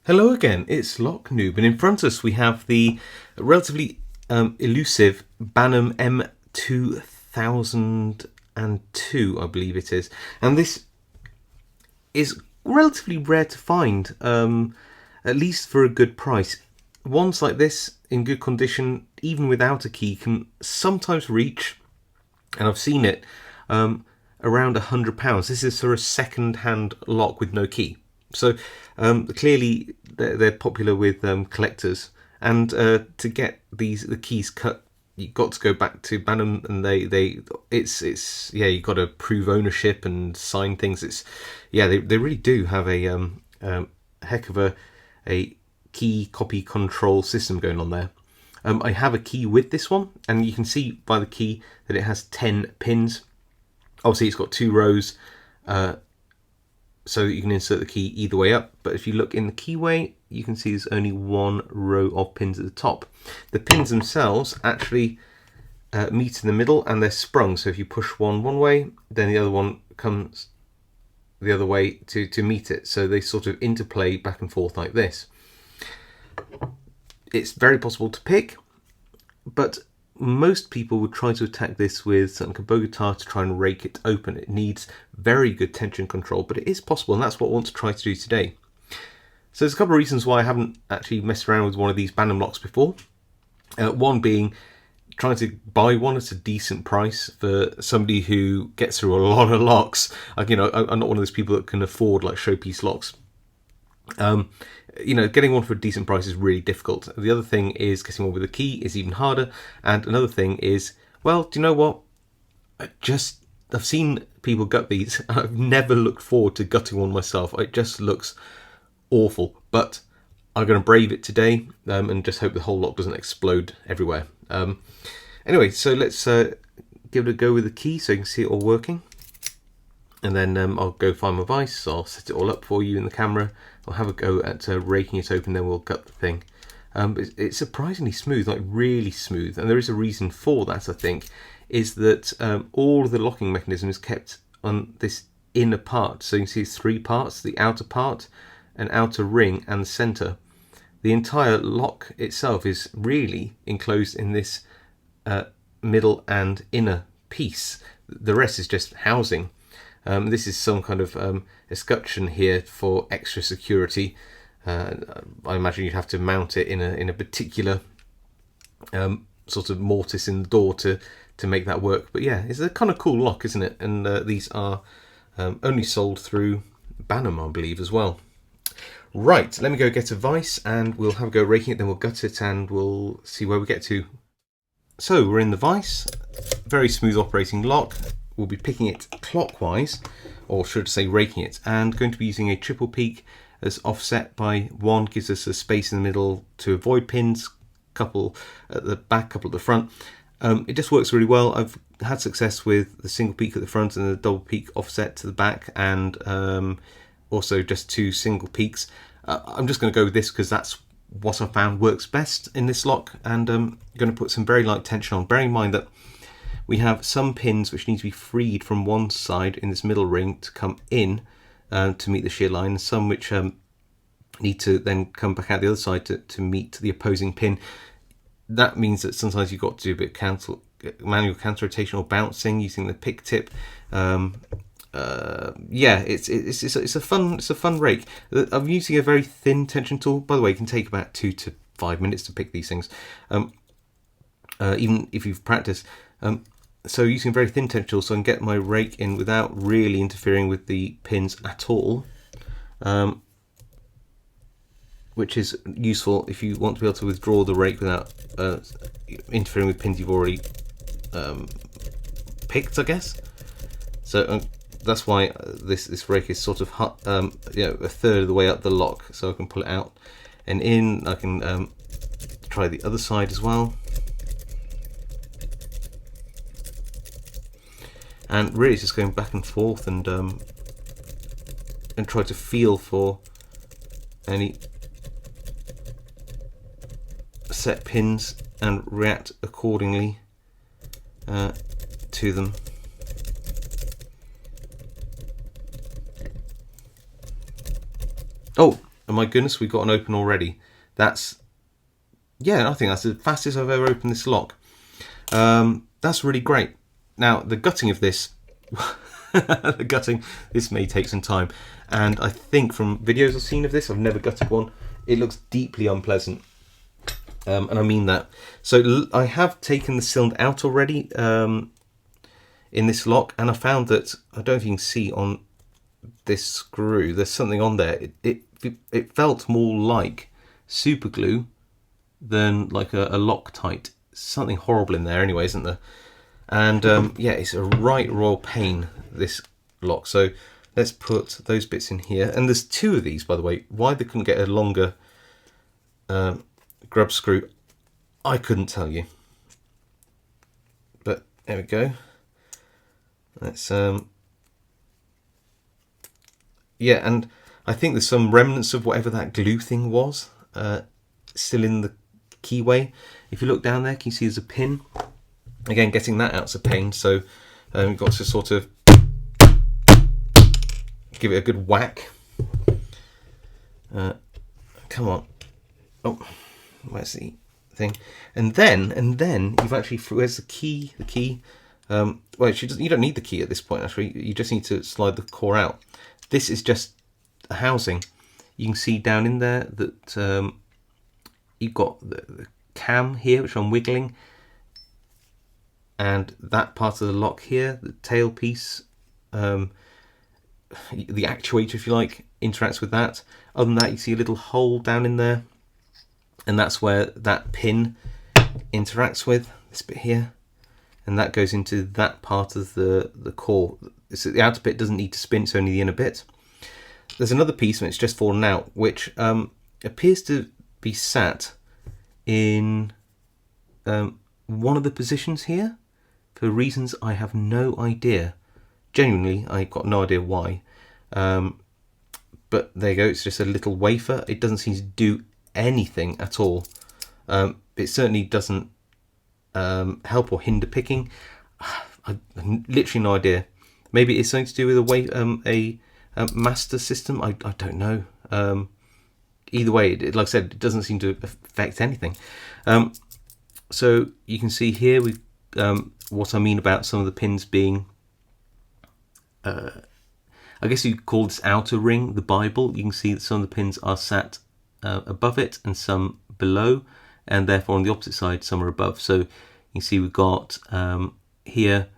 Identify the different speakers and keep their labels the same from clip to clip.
Speaker 1: Hello again, it's Noob, and in front of us we have the relatively elusive Banham M2002, I believe it is. And this is relatively rare to find, at least for a good price. Ones like this, in good condition, even without a key, can sometimes reach, and I've seen it, around £100. This is for a second-hand lock with no key. So clearly they're popular with collectors, and to get the keys cut, you've got to go back to Banham, and it's you've got to prove ownership and sign things. They really do have a heck of a key copy control system going on there. I have a key with this one, and you can see by the key that it has 10 pins. Obviously it's got 2 rows, so that you can insert the key either way up, but if you look in the keyway, you can see there's only 1 row of pins at the top. The pins themselves actually meet in the middle, and they're sprung, so if you push one way, then the other one comes the other way to meet it, so they sort of interplay back and forth like this. It's very possible to pick, but most people would try to attack this with some guitar to try and rake it open. It needs very good tension control, but it is possible, and that's what I want to try to do today. So there's a couple of reasons why I haven't actually messed around with one of these Banham locks before. One being trying to buy one at a decent price for somebody who gets through a lot of locks. Like, I'm not one of those people that can afford like showpiece locks. Getting one for a decent price is really difficult. The other thing is getting one with a key is even harder. And another thing is, well, do you know what? I've seen people gut these. I've never looked forward to gutting one myself. It just looks awful. But I'm going to brave it today, and just hope the whole lock doesn't explode everywhere. Anyway, so let's give it a go with the key so you can see it all working. And then I'll go find my vise, I'll set it all up for you in the camera, I'll have a go at raking it open, then we'll gut the thing. It's surprisingly smooth, like really smooth, and there is a reason for that, I think, is that all of the locking mechanism is kept on this inner part. So you can see it's 3 parts, the outer part, an outer ring, and the centre. The entire lock itself is really enclosed in this middle and inner piece. The rest is just housing. This is some kind of escutcheon here for extra security. I imagine you'd have to mount it in a particular sort of mortise in the door to make that work. But yeah, it's a kind of cool lock, isn't it? And these are only sold through Banham, I believe, as well. Right, let me go get a vise and we'll have a go raking it, then we'll gut it and we'll see where we get to. So we're in the vise, very smooth operating lock. We'll be picking it clockwise, or should I say raking it, and going to be using a triple peak as offset by 1, gives us a space in the middle to avoid pins, couple at the back, couple at the front. It just works really well. I've had success with the single peak at the front and the double peak offset to the back, and also just 2 single peaks. I'm just going to go with this because that's what I found works best in this lock, and I'm going to put some very light tension on, bearing in mind that we have some pins which need to be freed from one side in this middle ring to come in to meet the shear line, and some which need to then come back out the other side to meet the opposing pin. That means that sometimes you've got to do a bit of manual counter rotation or bouncing using the pick tip. It's a fun rake. I'm using a very thin tension tool. By the way, it can take about 2 to 5 minutes to pick these things, even if you've practiced. So using a very thin tension tool, so I can get my rake in without really interfering with the pins at all, which is useful if you want to be able to withdraw the rake without interfering with pins you've already picked, I guess. So that's why this rake is sort of a third of the way up the lock, so I can pull it out and in. I can try the other side as well. And really it's just going back and forth and try to feel for any set pins and react accordingly to them. Oh, And my goodness, we've got an open already. That's, yeah, I think that's the fastest I've ever opened this lock. That's really great. Now, the gutting of this, this may take some time. And I think from videos I've seen of this, I've never gutted one, it looks deeply unpleasant. And I mean that. So I have taken the cylinder out already in this lock, and I found that, I don't know if you can see on this screw, there's something on there. It felt more like super glue than like a Loctite. Something horrible in there anyway, isn't there? And yeah, it's a right royal pain, this lock. So let's put those bits in here. And there's two of these, by the way. Why they couldn't get a longer grub screw, I couldn't tell you. But there we go. Let's yeah, and I think there's some remnants of whatever that glue thing was still in the keyway. If you look down there, can you see there's a pin? Again, getting that out's a pain, so we've got to sort of give it a good whack. Come on. Oh, where's the thing? And then you've actually, where's the key? The key. Well, you don't need the key at this point, actually. You just need to slide the core out. This is just a housing. You can see down in there that you've got the cam here, which I'm wiggling, and that part of the lock here, the tail piece, the actuator, if you like, interacts with that. Other than that, you see a little hole down in there, and that's where that pin interacts with this bit here, and that goes into that part of the core. So the outer bit doesn't need to spin, it's only the inner bit. There's another piece, and it's just fallen out, which appears to be sat in one of the positions here for reasons I have no idea. Genuinely, I've got no idea why. But there you go, it's just a little wafer. It doesn't seem to do anything at all. It certainly doesn't help or hinder picking. I've literally no idea. Maybe it's something to do with a master system. I don't know. Either way, like I said, it doesn't seem to affect anything. So you can see here we've what I mean about some of the pins being, I guess you call this outer ring the Bible. You can see that some of the pins are sat above it and some below, and therefore on the opposite side some are above. So you can see we've got here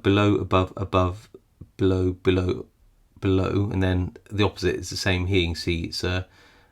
Speaker 1: below, above, above, below, below, below, and then the opposite is the same here. You can see it's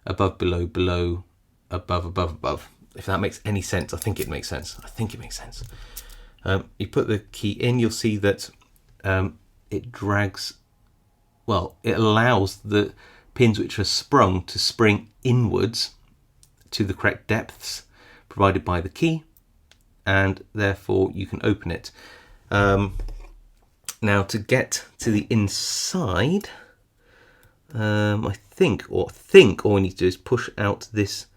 Speaker 1: above, below, below, above, above, above. If that makes any sense. I think it makes sense. I think it makes sense. You put the key in, you'll see that it drags, well, it allows the pins which are sprung to spring inwards to the correct depths provided by the key, and therefore you can open it. Now to get to the inside, I think all we need to do is push out this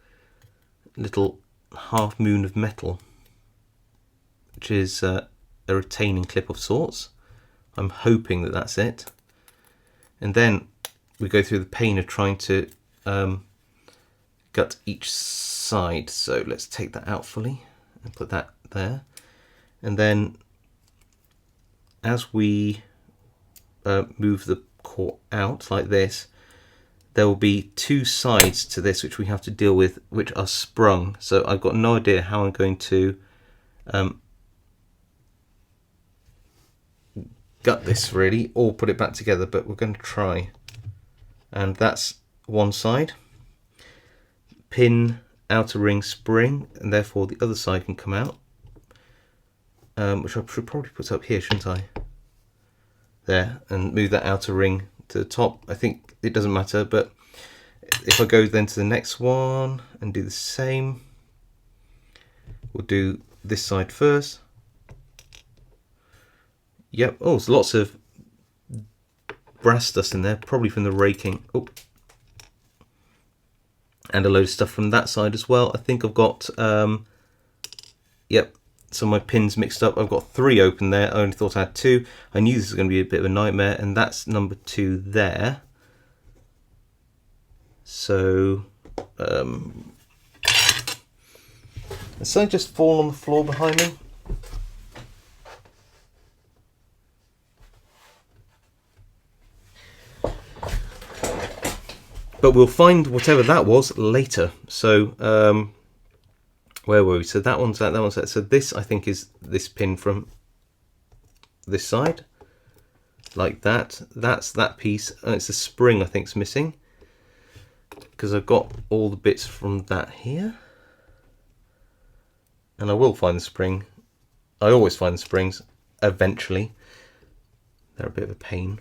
Speaker 1: little half moon of metal, which is a retaining clip of sorts. I'm hoping that that's it. And then we go through the pain of trying to gut each side. So let's take that out fully and put that there. And then as we move the core out like this, there will be two sides to this which we have to deal with, which are sprung. So I've got no idea how I'm going to gut this really, or put it back together, but we're going to try. And that's one side. Pin, outer ring, spring, and therefore the other side can come out. Which I should probably put up here, shouldn't I? There, and move that outer ring to the top. I think it doesn't matter, but if I go then to the next one and do the same, we'll do this side first. Yep. Oh, there's lots of brass dust in there, probably from the raking. Oh, and a load of stuff from that side as well. I think I've got yep, some of my pins mixed up. I've got 3 open there. I only thought I had 2. I knew this was going to be a bit of a nightmare, and that's number 2 there. So has something just fallen on the floor behind me? But we'll find whatever that was later. So where were we? So that one's that, that one's that. So this, I think, is this pin from this side, like that. That's that piece, and it's a spring I think's missing, because I've got all the bits from that here. And I will find the spring. I always find the springs eventually. They're a bit of a pain.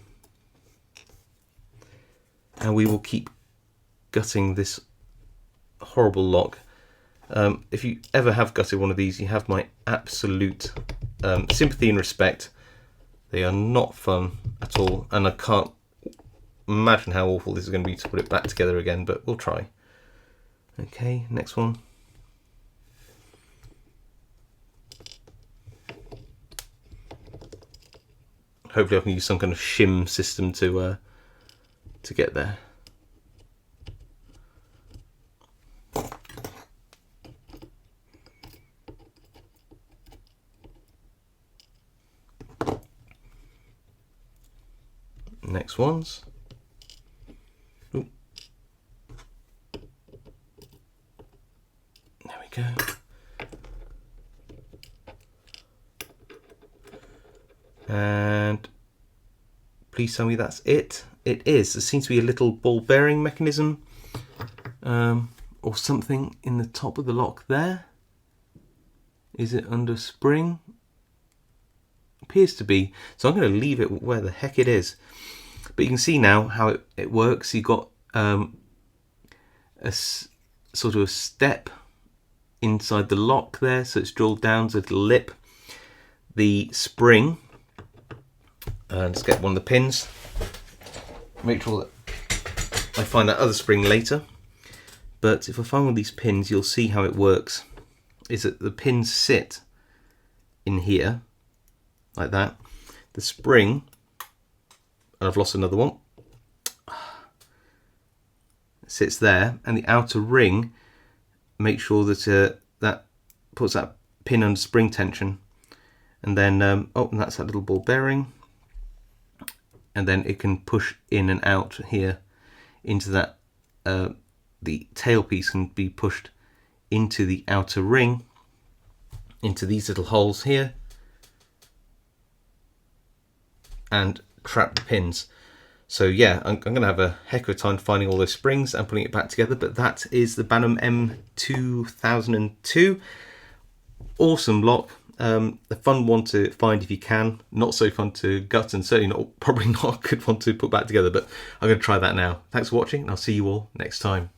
Speaker 1: And we will keep gutting this horrible lock. If you ever have gutted one of these, you have my absolute sympathy and respect. They are not fun at all, and I can't imagine how awful this is going to be to put it back together again, but we'll try. Okay, next one. Hopefully I can use some kind of shim system to get there. Next ones. Ooh. There we go. And please tell me that's it. It is. There seems to be a little ball bearing mechanism or something in the top of the lock there. Is it under spring? Appears to be. So I'm going to leave it where the heck it is. But you can see now how it works. You've got a sort of a step inside the lock there, so it's drilled down to the lip. The spring, and let's get one of the pins. Make sure that I find that other spring later. But if I find one of these pins, you'll see how it works. Is that the pins sit in here, like that. The spring, and I've lost another one, sits there, and the outer ring makes sure that that puts that pin under spring tension. And then, oh, and that's that little ball bearing. And then it can push in and out here into that, the tailpiece can be pushed into the outer ring, into these little holes here, and trap the pins. So yeah, I'm going to have a heck of a time finding all those springs and putting it back together, but that is the Banham M2002. Awesome lock. A fun one to find if you can. Not so fun to gut, and certainly not, probably not a good one to put back together, but I'm going to try that now. Thanks for watching, and I'll see you all next time.